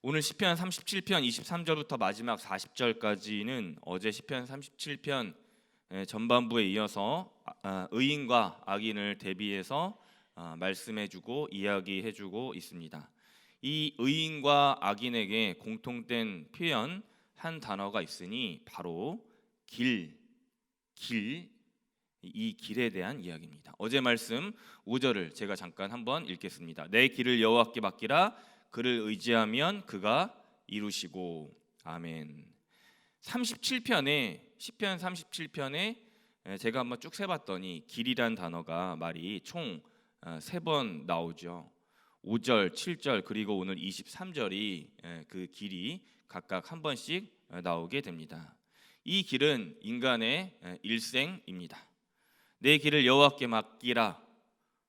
오늘 시편 37편 23절부터 마지막 40절까지는 어제 시편 37편 전반부에 이어서 의인과 악인을 대비해서 말씀해주고 이야기해주고 있습니다. 이 의인과 악인에게 공통된 표현 한 단어가 있으니 바로 길, 이 길에 대한 이야기입니다. 어제 말씀 5절을 제가 잠깐 한번 읽겠습니다. 내 길을 여호와께 맡기라. 그를 의지하면 그가 이루시고. 아멘. 37편에 시편 37편에 제가 한번 쭉 세봤더니 길이란 단어가 말이 총 3번 나오죠. 5절, 7절 그리고 오늘 23절이 그 길이 각각 한 번씩 나오게 됩니다. 이 길은 인간의 일생입니다. 내 길을 여호와께 맡기라.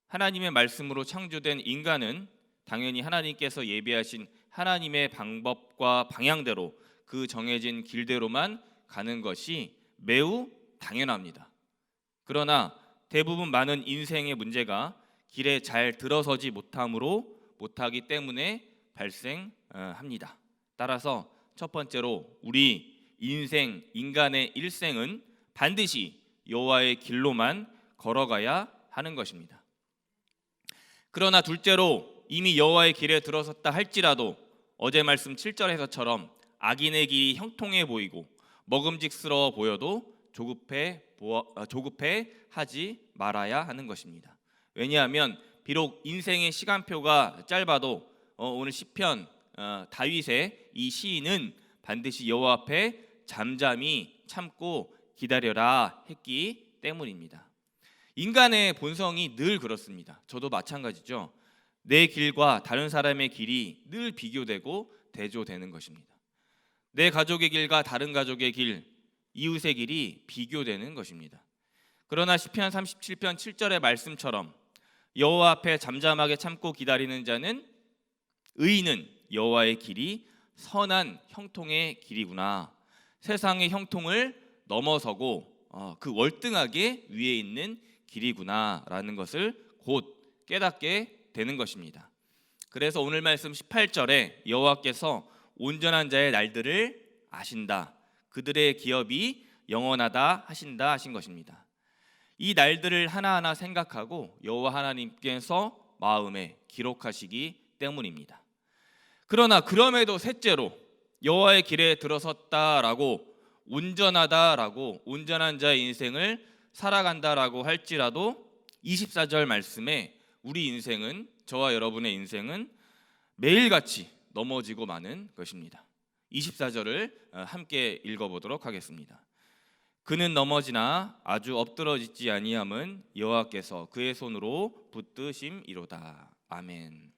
하나님의 말씀으로 창조된 인간은 당연히 하나님께서 예비하신 하나님의 방법과 방향대로 그 정해진 길대로만 가는 것이 매우 당연합니다. 그러나 대부분 많은 인생의 문제가 길에 잘 들어서지 못하기 때문에 발생합니다. 따라서 첫 번째로 우리 인간의 일생은 반드시 여호와의 길로만 걸어가야 하는 것입니다. 그러나 둘째로 이미 여호와의 길에 들어섰다 할지라도 어제 말씀 7절에서처럼 악인의 길이 형통해 보이고 먹음직스러워 보여도 조급해 하지 말아야 하는 것입니다. 왜냐하면 비록 인생의 시간표가 짧아도 오늘 시편 다윗의 이 시인은 반드시 여호와 앞에 잠잠히 참고 기다려라 했기 때문입니다. 인간의 본성이 늘 그렇습니다. 저도 마찬가지죠. 내 길과 다른 사람의 길이 늘 비교되고 대조되는 것입니다. 내 가족의 길과 다른 가족의 길, 이웃의 길이 비교되는 것입니다. 그러나 시편 37편 7절의 말씀처럼 여호와 앞에 잠잠하게 참고 기다리는 자는 의인은 여호와의 길이 선한 형통의 길이구나. 세상의 형통을 넘어서고 그 월등하게 위에 있는 길이구나라는 것을 곧 깨닫게 되는 것입니다. 그래서 오늘 말씀 18절에 여호와께서 온전한 자의 날들을 아신다. 그들의 기업이 영원하다 하신다 하신 것입니다. 이 날들을 하나하나 생각하고 여호와 하나님께서 마음에 기록하시기 때문입니다. 그러나 그럼에도 셋째로 여호와의 길에 들어섰다라고 온전하다라고 온전한 자의 인생을 살아간다라고 할지라도 24절 말씀에 우리 인생은 저와 여러분의 인생은 매일같이 넘어지고 마는 것입니다. 24절을 함께 읽어보도록 하겠습니다. 그는 넘어지나 아주 엎드러지지 아니함은 여호와께서 그의 손으로 붙드심이로다. 아멘.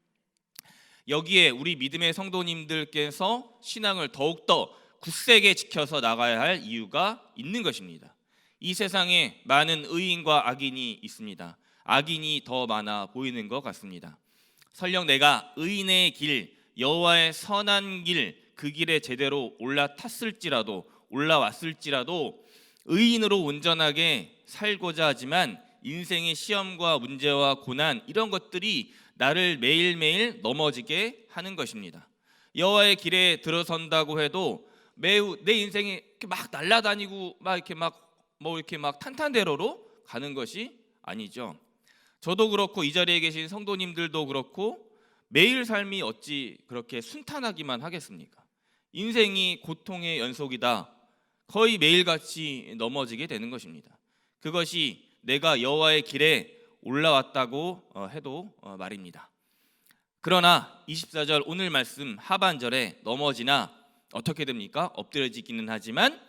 여기에 우리 믿음의 성도님들께서 신앙을 더욱더 굳세게 지켜서 나가야 할 이유가 있는 것입니다. 이 세상에 많은 의인과 악인이 있습니다. 악인이 더 많아 보이는 것 같습니다. 설령 내가 의인의 길, 여호와의 선한 길, 그 길에 제대로 올라왔을지라도 의인으로 온전하게 살고자 하지만 인생의 시험과 문제와 고난 이런 것들이 나를 매일매일 넘어지게 하는 것입니다. 여호와의 길에 들어선다고 해도 매우 내 인생이 이렇게 막 날아다니고 이렇게 막 탄탄대로로 가는 것이 아니죠. 저도 그렇고 이 자리에 계신 성도님들도 그렇고 매일 삶이 어찌 그렇게 순탄하기만 하겠습니까? 인생이 고통의 연속이다. 거의 매일같이 넘어지게 되는 것입니다. 그것이 내가 여호와의 길에 올라왔다고 해도 말입니다. 그러나 24절 오늘 말씀 하반절에 넘어지나 어떻게 됩니까? 엎드려지기는 하지만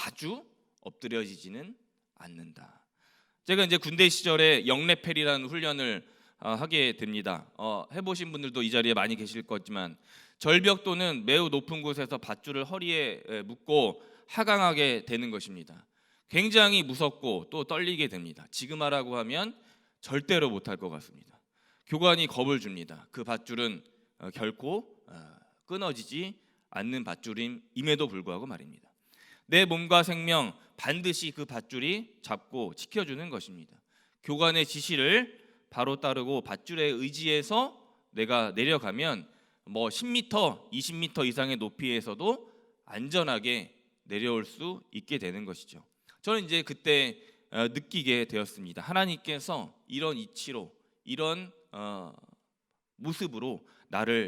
아주 엎드려지지는 않는다. 제가 이제 군대 시절에 영레펠이라는 훈련을 하게 됩니다. 해보신 분들도 이 자리에 많이 계실 거지만 절벽 또는 매우 높은 곳에서 밧줄을 허리에 묶고 하강하게 되는 것입니다. 굉장히 무섭고 또 떨리게 됩니다. 지금 하라고 하면 절대로 못할 것 같습니다. 교관이 겁을 줍니다. 그 밧줄은 결코 끊어지지 않는 밧줄임에도 불구하고 말입니다. 내 몸과 생명 반드시 그 밧줄이 잡고 지켜주는 것입니다. 교관의 지시를 바로 따르고 밧줄에 의지해서 내가 내려가면 뭐 10m, 20m 이상의 높이에서도 안전하게 내려올 수 있게 되는 것이죠. 저는 이제 그때 느끼게 되었습니다. 하나님께서 이런 이치로, 이런 모습으로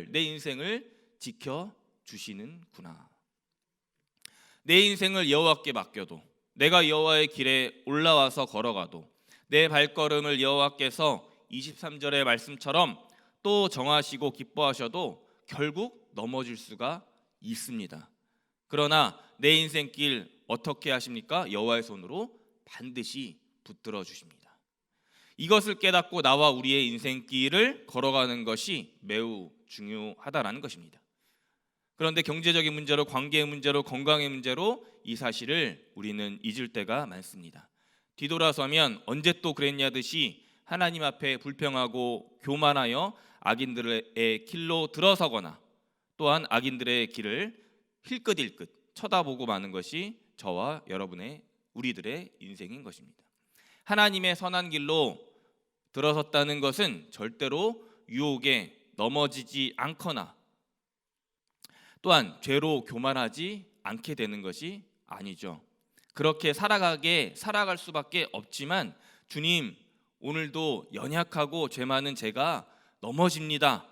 내 인생을 지켜 주시는구나. 내 인생을 여호와께 맡겨도, 내가 여호와의 길에 올라와서 걸어가도, 내 발걸음을 여호와께서 23절의 말씀처럼 또 정하시고 기뻐하셔도 결국 넘어질 수가 있습니다. 그러나 내 인생길 어떻게 하십니까? 여호와의 손으로 반드시 붙들어 주십니다. 이것을 깨닫고 나와 우리의 인생길을 걸어가는 것이 매우 중요하다라는 것입니다. 그런데 경제적인 문제로, 관계의 문제로, 건강의 문제로 이 사실을 우리는 잊을 때가 많습니다. 뒤돌아서면 언제 또 그랬냐듯이 하나님 앞에 불평하고 교만하여 악인들의 길로 들어서거나 또한 악인들의 길을 힐끗힐끗 쳐다보고 마는 것이 저와 여러분의, 우리들의 인생인 것입니다. 하나님의 선한 길로 들어섰다는 것은 절대로 유혹에 넘어지지 않거나 또한 죄로 교만하지 않게 되는 것이 아니죠. 그렇게 살아갈 수밖에 없지만 주님, 오늘도 연약하고 죄 많은 제가 넘어집니다.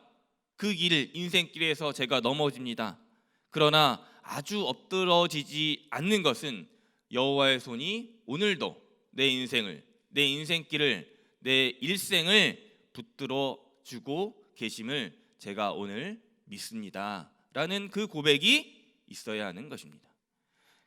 그 길, 인생길에서 제가 넘어집니다. 그러나 아주 엎드러지지 않는 것은 여호와의 손이 오늘도 내 인생을, 내 인생길을, 내 일생을 붙들어 주고 계심을 제가 오늘 믿습니다 라는 그 고백이 있어야 하는 것입니다.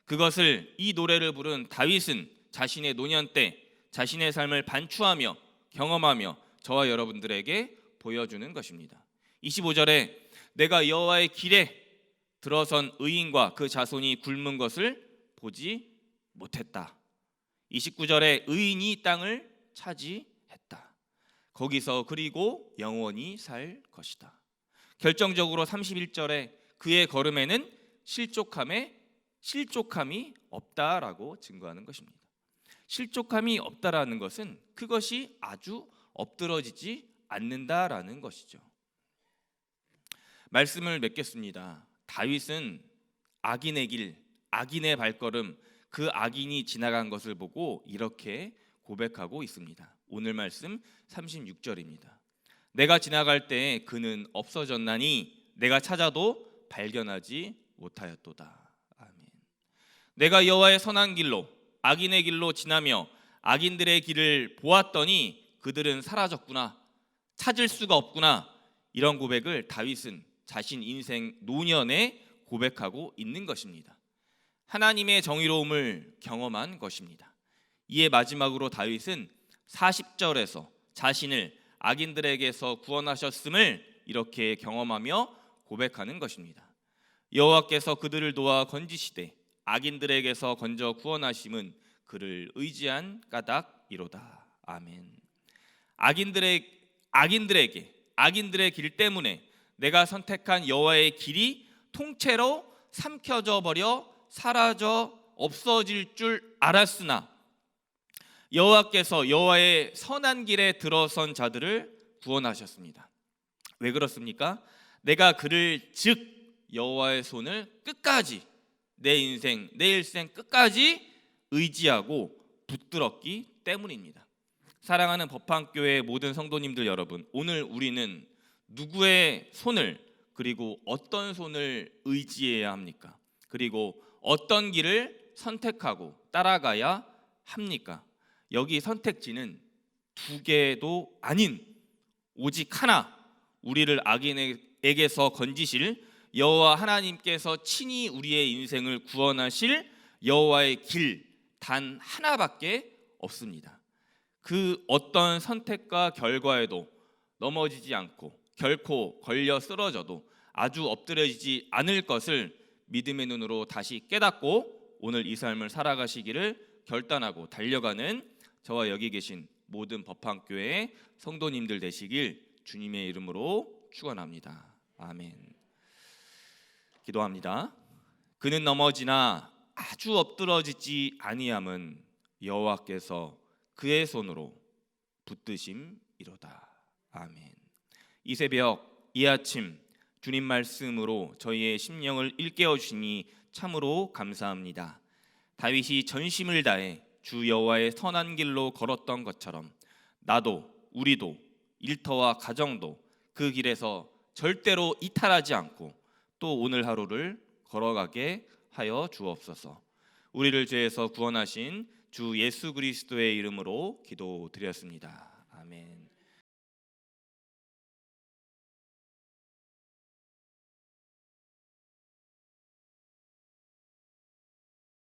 그것을, 이 노래를 부른 다윗은 자신의 노년 때 자신의 삶을 반추하며 경험하며 저와 여러분들에게 보여주는 것입니다. 25절에 내가 여호와의 길에 들어선 의인과 그 자손이 굶은 것을 보지 못했다. 29절에 의인이 땅을 차지했다. 거기서 그리고 영원히 살 것이다. 결정적으로 31절에 그의 걸음에는 실족함이 없다라고 증거하는 것입니다. 실족함이 없다라는 것은 그것이 아주 엎드러지지 않는다라는 것이죠. 말씀을 맺겠습니다. 다윗은 악인의 길, 악인의 발걸음, 그 악인이 지나간 것을 보고 이렇게 고백하고 있습니다. 오늘 말씀 36절입니다. 내가 지나갈 때에 그는 없어졌나니 내가 찾아도 발견하지 못하였도다. 아멘. 내가 여호와의 선한 길로, 악인의 길로 지나며 악인들의 길을 보았더니 그들은 사라졌구나, 찾을 수가 없구나. 이런 고백을 다윗은 자신 인생 노년에 고백하고 있는 것입니다. 하나님의 정의로움을 경험한 것입니다. 이에 마지막으로 다윗은 40절에서 자신을 악인들에게서 구원하셨음을 이렇게 경험하며 고백하는 것입니다. 여호와께서 그들을 도와 건지시되 악인들에게서 건져 구원하심은 그를 의지한 까닭이로다. 아멘. 악인들의 길 때문에 내가 선택한 여호와의 길이 통째로 삼켜져 버려 사라져 없어질 줄 알았으나 여호와께서 여호와의 선한 길에 들어선 자들을 구원하셨습니다. 왜 그렇습니까? 내가 그를 즉 여호와의 손을 끝까지, 내 인생, 내 일생 끝까지 의지하고 붙들었기 때문입니다. 사랑하는 법한교회 모든 성도님들 여러분, 오늘 우리는 누구의 손을, 그리고 어떤 손을 의지해야 합니까? 그리고 어떤 길을 선택하고 따라가야 합니까? 여기 선택지는 두 개도 아닌 오직 하나, 우리를 악인에게서 건지실 여호와 하나님께서 친히 우리의 인생을 구원하실 여호와의 길 단 하나밖에 없습니다. 그 어떤 선택과 결과에도 넘어지지 않고 결코 걸려 쓰러져도 아주 엎드려지지 않을 것을 믿음의 눈으로 다시 깨닫고 오늘 이 삶을 살아가시기를 결단하고 달려가는 저와 여기 계신 모든 법한교회의 성도님들 되시길 주님의 이름으로 축원합니다. 아멘. 기도합니다. 그는 넘어지나 아주 엎드러지지 아니함은 여호와께서 그의 손으로 붙드심이로다. 아멘. 이 새벽, 이 아침 주님 말씀으로 저희의 심령을 일깨워 주시니 참으로 감사합니다. 다윗이 전심을 다해 주 여호와의 선한 길로 걸었던 것처럼 나도 우리도 일터와 가정도 그 길에서 절대로 이탈하지 않고 또 오늘 하루를 걸어가게 하여 주옵소서. 우리를 죄에서 구원하신 주 예수 그리스도의 이름으로 기도드렸습니다. 아멘.